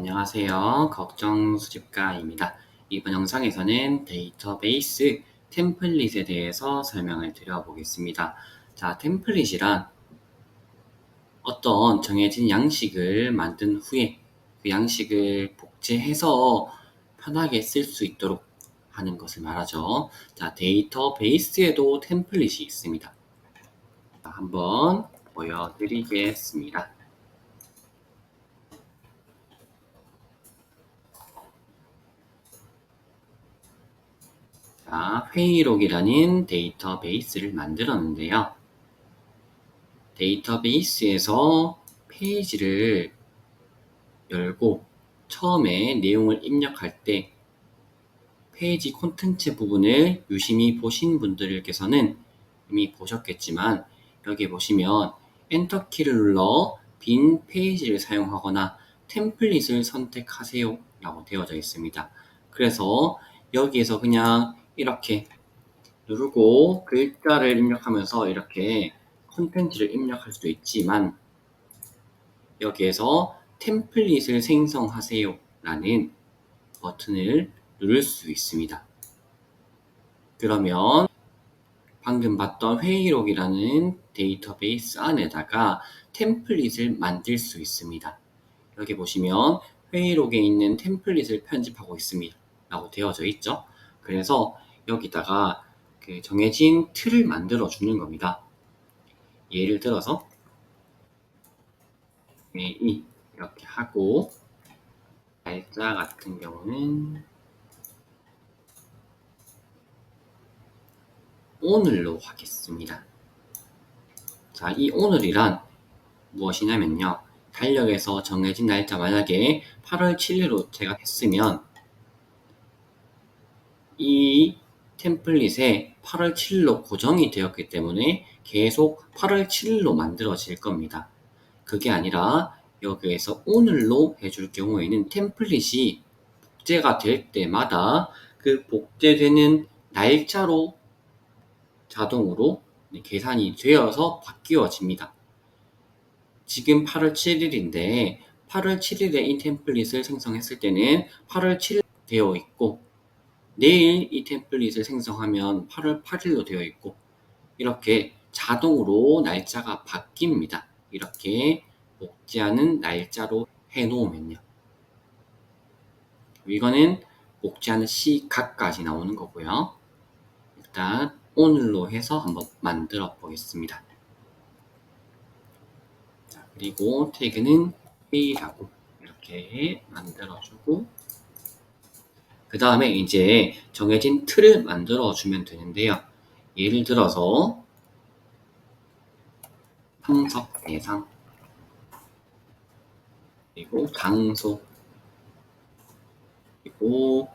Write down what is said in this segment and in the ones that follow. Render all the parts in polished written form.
안녕하세요. 걱정수집가입니다. 이번 영상에서는 데이터베이스 템플릿에 대해서 설명을 드려보겠습니다. 자, 템플릿이란 어떤 정해진 양식을 만든 후에 그 양식을 복제해서 편하게 쓸 수 있도록 하는 것을 말하죠. 자, 데이터베이스에도 템플릿이 있습니다. 자, 한번 보여드리겠습니다. 자, 회의록이라는 데이터베이스를 만들었는데요. 데이터베이스에서 페이지를 열고 처음에 내용을 입력할 때 페이지 콘텐츠 부분을 유심히 보신 분들께서는 이미 보셨겠지만 여기 보시면 엔터키를 눌러 빈 페이지를 사용하거나 템플릿을 선택하세요 라고 되어져 있습니다. 그래서 여기에서 그냥 이렇게 누르고 글자를 입력하면서 이렇게 콘텐츠를 입력할 수도 있지만 여기에서 템플릿을 생성하세요 라는 버튼을 누를 수 있습니다. 그러면 방금 봤던 회의록이라는 데이터베이스 안에다가 템플릿을 만들 수 있습니다. 여기 보시면 회의록에 있는 템플릿을 편집하고 있습니다 라고 되어져 있죠. 그래서 여기다가 그 정해진 틀을 만들어 주는 겁니다. 예를 들어서 회의 이렇게 하고 날짜 같은 경우는 오늘로 하겠습니다. 자, 이 오늘이란 무엇이냐면요. 달력에서 정해진 날짜 만약에 8월 7일로 제가 했으면 이 템플릿에 8월 7일로 고정이 되었기 때문에 계속 8월 7일로 만들어질 겁니다. 그게 아니라 여기에서 오늘로 해줄 경우에는 템플릿이 복제가 될 때마다 그 복제되는 날짜로 자동으로 계산이 되어서 바뀌어집니다. 지금 8월 7일인데 8월 7일에 이 템플릿을 생성했을 때는 8월 7일 되어 있고 내일 이 템플릿을 생성하면 8월 8일로 되어 있고 이렇게 자동으로 날짜가 바뀝니다. 이렇게 복제하는 날짜로 해놓으면요. 이거는 복제하는 시각까지 나오는 거고요. 일단 오늘로 해서 한번 만들어 보겠습니다. 자, 그리고 태그는 회의라고 이렇게 만들어주고 그 다음에 이제 정해진 틀을 만들어 주면 되는데요. 예를 들어서 참석 대상 그리고 장소 그리고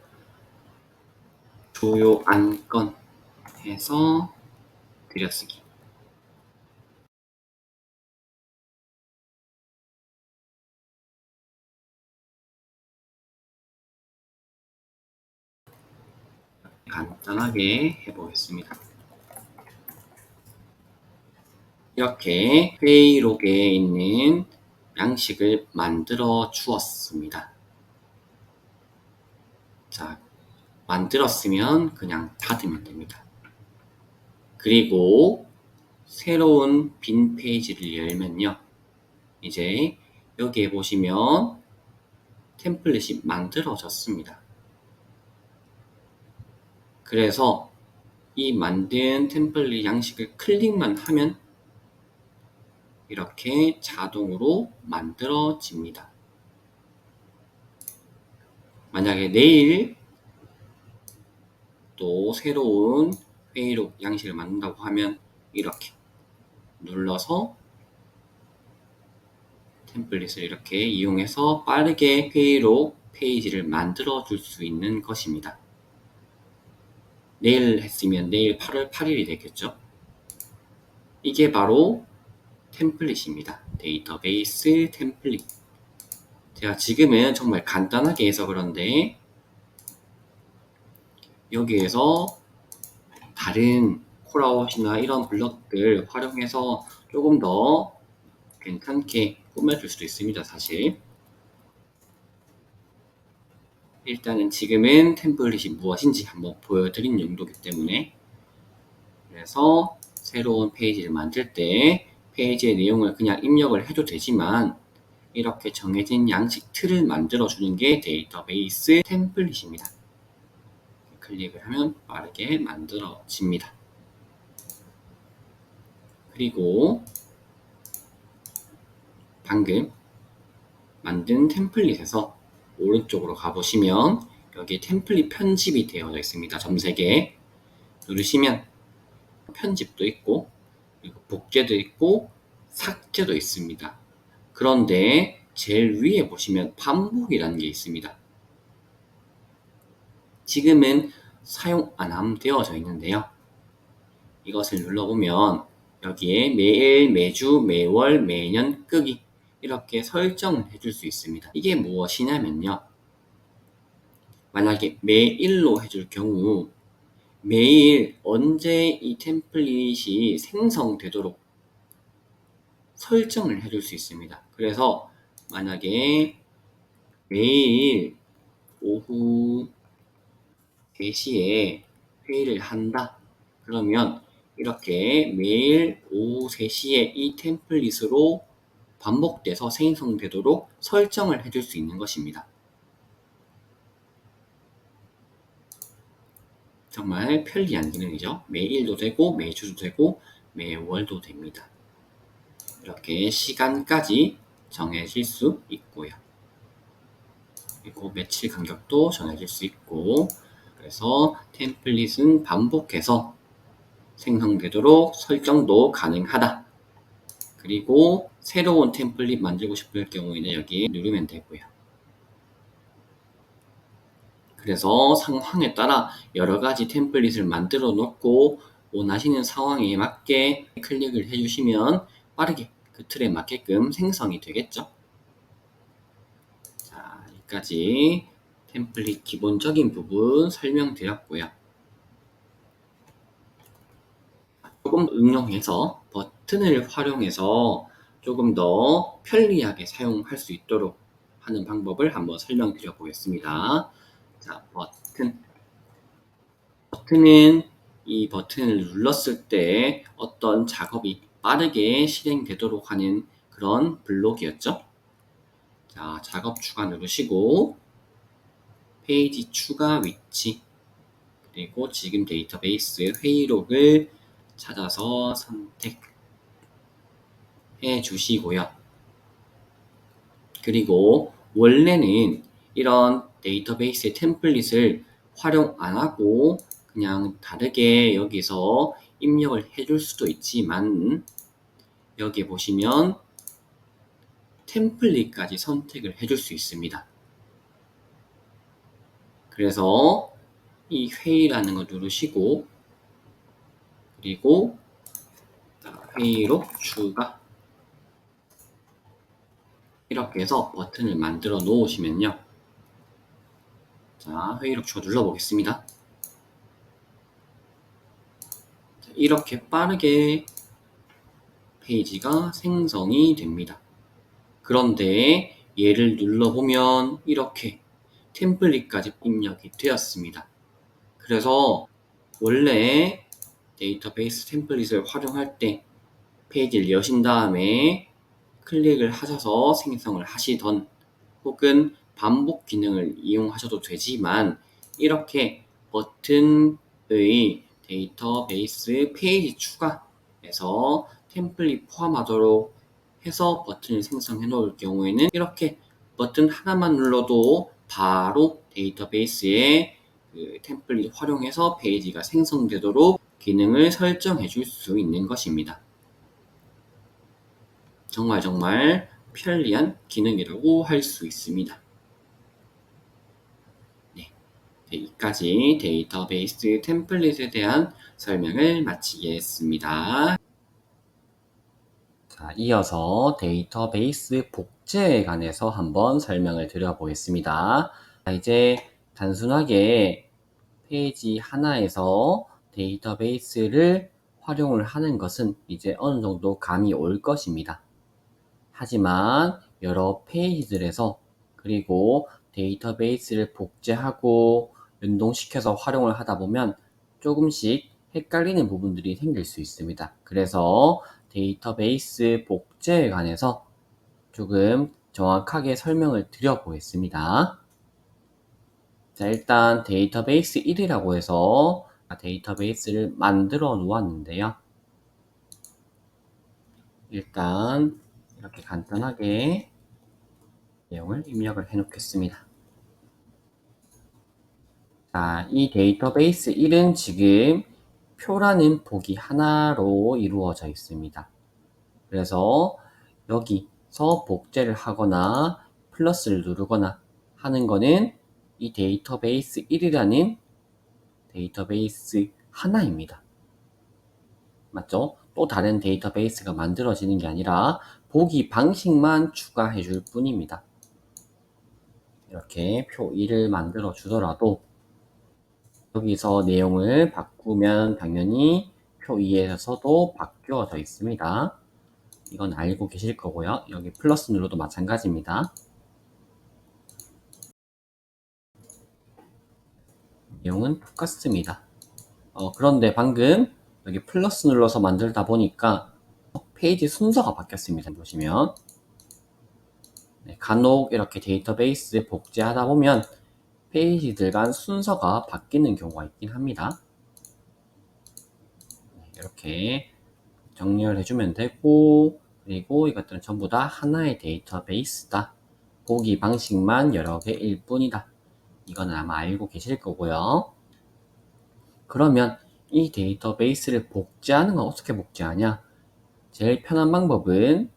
주요 안건 해서 들여쓰기 간단하게 해보겠습니다. 이렇게 회의록에 있는 양식을 만들어 주었습니다. 자, 만들었으면 그냥 닫으면 됩니다. 그리고 새로운 빈 페이지를 열면요. 이제 여기에 보시면 템플릿이 만들어졌습니다. 그래서 이 만든 템플릿 양식을 클릭만 하면 이렇게 자동으로 만들어집니다. 만약에 내일 또 새로운 회의록 양식을 만든다고 하면 이렇게 눌러서 템플릿을 이렇게 이용해서 빠르게 회의록 페이지를 만들어 줄 수 있는 것입니다. 내일 했으면 내일 8월 8일이 되겠죠. 이게 바로 템플릿입니다. 데이터베이스 템플릿. 제가 지금은 정말 간단하게 해서 그런데 여기에서 다른 콜아웃이나 이런 블럭들 활용해서 조금 더 괜찮게 꾸며줄 수도 있습니다. 사실 일단은 지금은 템플릿이 무엇인지 한번 보여드린 용도이기 때문에, 그래서 새로운 페이지를 만들 때 페이지의 내용을 그냥 입력을 해도 되지만 이렇게 정해진 양식 틀을 만들어 주는 게 데이터베이스 템플릿입니다. 클릭을 하면 빠르게 만들어집니다. 그리고 방금 만든 템플릿에서 오른쪽으로 가보시면 여기 템플릿 편집이 되어져 있습니다. 점 3개 누르시면 편집도 있고 그리고 복제도 있고 삭제도 있습니다. 그런데 제일 위에 보시면 반복이라는 게 있습니다. 지금은 사용 안 함 되어져 있는데요. 이것을 눌러보면 여기에 매일, 매주, 매월, 매년 끄기 이렇게 설정을 해줄 수 있습니다. 이게 무엇이냐면요. 만약에 매일로 해줄 경우 매일 언제 이 템플릿이 생성되도록 설정을 해줄 수 있습니다. 그래서 만약에 매일 오후 3시에 회의를 한다. 그러면 이렇게 매일 오후 3시에 이 템플릿으로 반복돼서 생성되도록 설정을 해줄 수 있는 것입니다. 정말 편리한 기능이죠. 매일도 되고 매주도 되고 매월도 됩니다. 이렇게 시간까지 정해질 수 있고요. 그리고 며칠 간격도 정해질 수 있고, 그래서 템플릿은 반복해서 생성되도록 설정도 가능하다. 그리고 새로운 템플릿 만들고 싶을 경우에는 여기 누르면 되고요. 그래서 상황에 따라 여러 가지 템플릿을 만들어 놓고 원하시는 상황에 맞게 클릭을 해주시면 빠르게 그 틀에 맞게끔 생성이 되겠죠. 자, 여기까지 템플릿 기본적인 부분 설명드렸고요. 조금 응용해서 버튼을 활용해서 조금 더 편리하게 사용할 수 있도록 하는 방법을 한번 설명드려 보겠습니다. 자, 버튼은 이 버튼을 눌렀을 때 어떤 작업이 빠르게 실행되도록 하는 그런 블록이었죠. 자, 작업 추가 누르시고 페이지 추가 위치 그리고 지금 데이터베이스 회의록을 찾아서 선택해 주시고요. 그리고 원래는 이런 데이터베이스의 템플릿을 활용 안 하고 그냥 다르게 여기서 입력을 해줄 수도 있지만 여기 보시면 템플릿까지 선택을 해줄 수 있습니다. 그래서 이 회의라는 거 누르시고 그리고 회의록 추가 이렇게 해서 버튼을 만들어 놓으시면요. 자, 회의록 추가 눌러보겠습니다. 자, 이렇게 빠르게 페이지가 생성이 됩니다. 그런데 얘를 눌러보면 이렇게 템플릿까지 입력이 되었습니다. 그래서 원래 데이터베이스 템플릿을 활용할 때 페이지를 여신 다음에 클릭을 하셔서 생성을 하시던 혹은 반복 기능을 이용하셔도 되지만 이렇게 버튼의 데이터베이스 페이지 추가에서 템플릿 포함하도록 해서 버튼을 생성해 놓을 경우에는 이렇게 버튼 하나만 눌러도 바로 데이터베이스에 그 템플릿 활용해서 페이지가 생성되도록 기능을 설정해 줄 수 있는 것입니다. 정말 편리한 기능이라고 할 수 있습니다. 네, 여기까지 데이터베이스 템플릿에 대한 설명을 마치겠습니다. 자, 이어서 데이터베이스 복제에 관해서 한번 설명을 드려보겠습니다. 자, 이제 단순하게 페이지 하나에서 데이터베이스를 활용을 하는 것은 이제 어느 정도 감이 올 것입니다. 하지만 여러 페이지들에서 그리고 데이터베이스를 복제하고 연동시켜서 활용을 하다 보면 조금씩 헷갈리는 부분들이 생길 수 있습니다. 그래서 데이터베이스 복제에 관해서 조금 정확하게 설명을 드려보겠습니다. 자, 일단 데이터베이스 1이라고 해서 데이터베이스를 만들어 놓았는데요. 일단 이렇게 간단하게 내용을 입력을 해 놓겠습니다. 자, 이 데이터베이스 1은 지금 표라는 보기 하나로 이루어져 있습니다. 그래서 여기서 복제를 하거나 플러스를 누르거나 하는 거는 이 데이터베이스 1이라는 데이터베이스 하나입니다. 맞죠? 또 다른 데이터베이스가 만들어지는 게 아니라 보기 방식만 추가해 줄 뿐입니다. 이렇게 표 1을 만들어 주더라도 여기서 내용을 바꾸면 당연히 표 2에서도 바뀌어져 있습니다. 이건 알고 계실 거고요. 여기 플러스 눌러도 마찬가지입니다. 내용은 똑같습니다. 그런데 방금 여기 플러스 눌러서 만들다 보니까 페이지 순서가 바뀌었습니다. 보시면 네, 간혹 이렇게 데이터베이스 복제하다 보면 페이지들 간 순서가 바뀌는 경우가 있긴 합니다. 네, 이렇게 정리를 해주면 되고, 그리고 이것들은 전부 다 하나의 데이터베이스다. 보기 방식만 여러 개일 뿐이다. 이거는 아마 알고 계실 거고요. 그러면 이 데이터베이스를 복제하는 건 어떻게 복제하냐? 제일 편한 방법은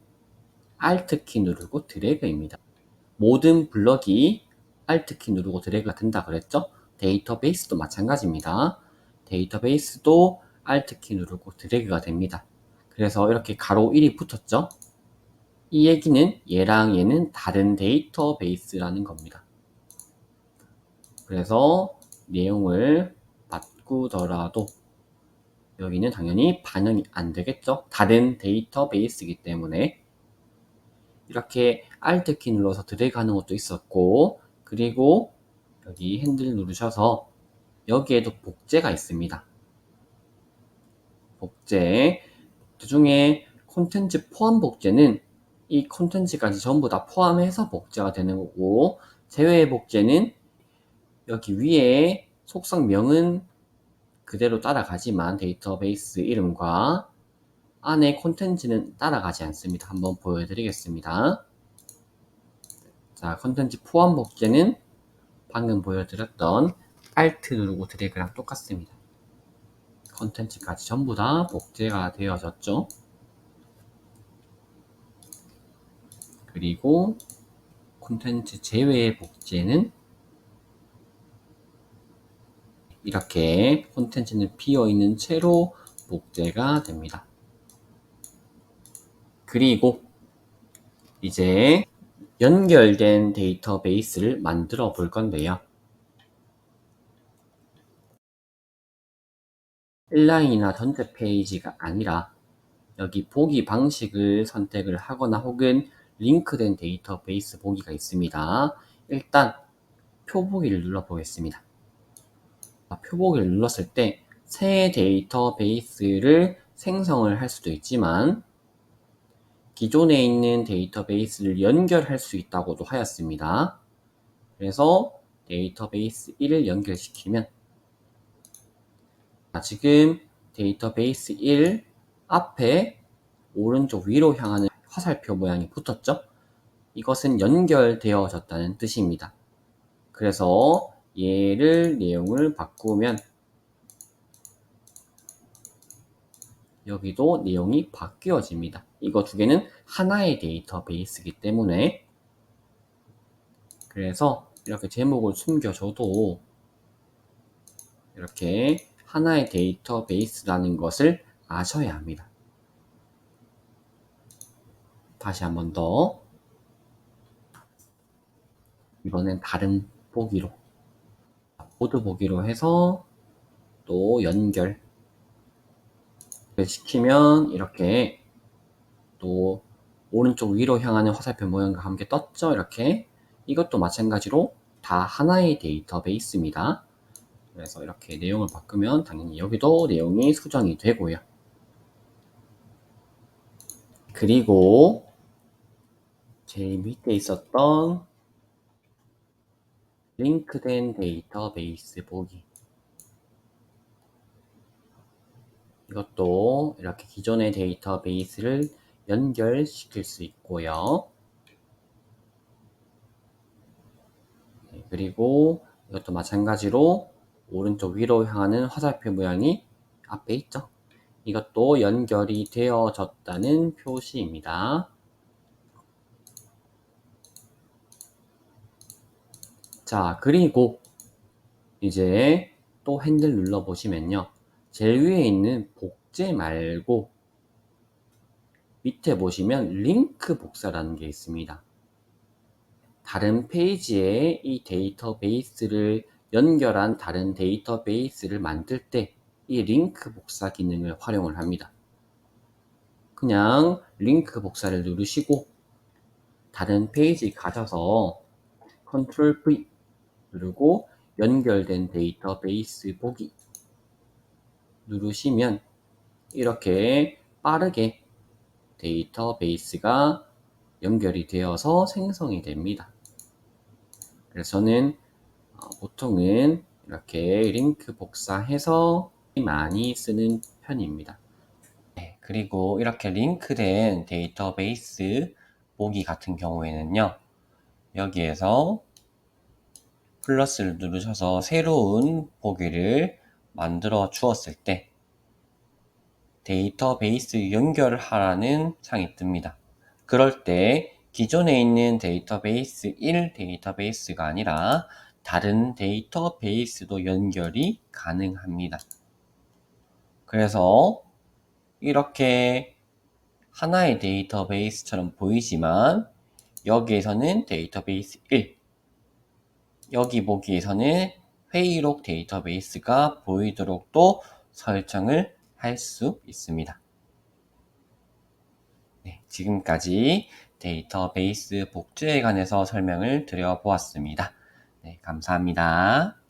Alt키 누르고 드래그입니다. 모든 블럭이 Alt키 누르고 드래그가 된다 그랬죠? 데이터베이스도 마찬가지입니다. 데이터베이스도 Alt키 누르고 드래그가 됩니다. 그래서 이렇게 가로 1이 붙었죠? 이 얘기는 얘랑 얘는 다른 데이터베이스라는 겁니다. 그래서 내용을 바꾸더라도 여기는 당연히 반영이 안 되겠죠? 다른 데이터베이스이기 때문에 이렇게 Alt키 눌러서 드래그 하는 것도 있었고, 그리고 여기 핸들 누르셔서 여기에도 복제가 있습니다. 복제. 그 중에 콘텐츠 포함 복제는 이 콘텐츠까지 전부 다 포함해서 복제가 되는 거고, 제외 복제는 여기 위에 속성명은 그대로 따라가지만 데이터베이스 이름과 안에 콘텐츠는 따라가지 않습니다. 한번 보여드리겠습니다. 자, 콘텐츠 포함 복제는 방금 보여드렸던 Alt 누르고 드래그랑 똑같습니다. 콘텐츠까지 전부 다 복제가 되어졌죠. 그리고 콘텐츠 제외의 복제는 이렇게 콘텐츠는 비어있는 채로 복제가 됩니다. 그리고 이제 연결된 데이터베이스를 만들어 볼 건데요. 인라인이나 전체 페이지가 아니라 여기 보기 방식을 선택을 하거나 혹은 링크된 데이터베이스 보기가 있습니다. 일단 표보기를 눌러 보겠습니다. 표보기를 눌렀을 때 새 데이터베이스를 생성을 할 수도 있지만 기존에 있는 데이터베이스를 연결할 수 있다고도 하였습니다. 그래서 데이터베이스 1을 연결시키면 지금 데이터베이스 1 앞에 오른쪽 위로 향하는 화살표 모양이 붙었죠? 이것은 연결되어졌다는 뜻입니다. 그래서 얘를 내용을 바꾸면 여기도 내용이 바뀌어집니다. 이거 두 개는 하나의 데이터베이스이기 때문에 그래서 이렇게 제목을 숨겨줘도 이렇게 하나의 데이터베이스라는 것을 아셔야 합니다. 다시 한번 더 이번엔 다른 보기로 보드 보기로 해서 또 연결 시키면 이렇게 또 오른쪽 위로 향하는 화살표 모양과 함께 떴죠. 이렇게 이것도 마찬가지로 다 하나의 데이터베이스입니다. 그래서 이렇게 내용을 바꾸면 당연히 여기도 내용이 수정이 되고요. 그리고 제일 밑에 있었던 링크된 데이터베이스 보기. 이것도 이렇게 기존의 데이터베이스를 연결시킬 수 있고요. 그리고 이것도 마찬가지로 오른쪽 위로 향하는 화살표 모양이 앞에 있죠. 이것도 연결이 되어졌다는 표시입니다. 자, 그리고 이제 또 핸들 눌러 보시면요. 제일 위에 있는 복제 말고 밑에 보시면 링크 복사라는 게 있습니다. 다른 페이지에 이 데이터베이스를 연결한 다른 데이터베이스를 만들 때 이 링크 복사 기능을 활용을 합니다. 그냥 링크 복사를 누르시고 다른 페이지 가셔서 Ctrl V 누르고 연결된 데이터베이스 보기 누르시면 이렇게 빠르게 데이터베이스가 연결이 되어서 생성이 됩니다. 그래서 저는 보통은 이렇게 링크 복사해서 많이 쓰는 편입니다. 네, 그리고 이렇게 링크된 데이터베이스 보기 같은 경우에는요, 여기에서 플러스를 누르셔서 새로운 보기를 만들어 주었을 때 데이터베이스 연결하라는 창이 뜹니다. 그럴 때 기존에 있는 데이터베이스 1 데이터베이스가 아니라 다른 데이터베이스도 연결이 가능합니다. 그래서 이렇게 하나의 데이터베이스처럼 보이지만 여기에서는 데이터베이스 1, 여기 보기에서는 회의록 데이터베이스가 보이도록 또 설정을 할 수 있습니다. 네, 지금까지 데이터베이스 복제에 관해서 설명을 드려보았습니다. 네, 감사합니다.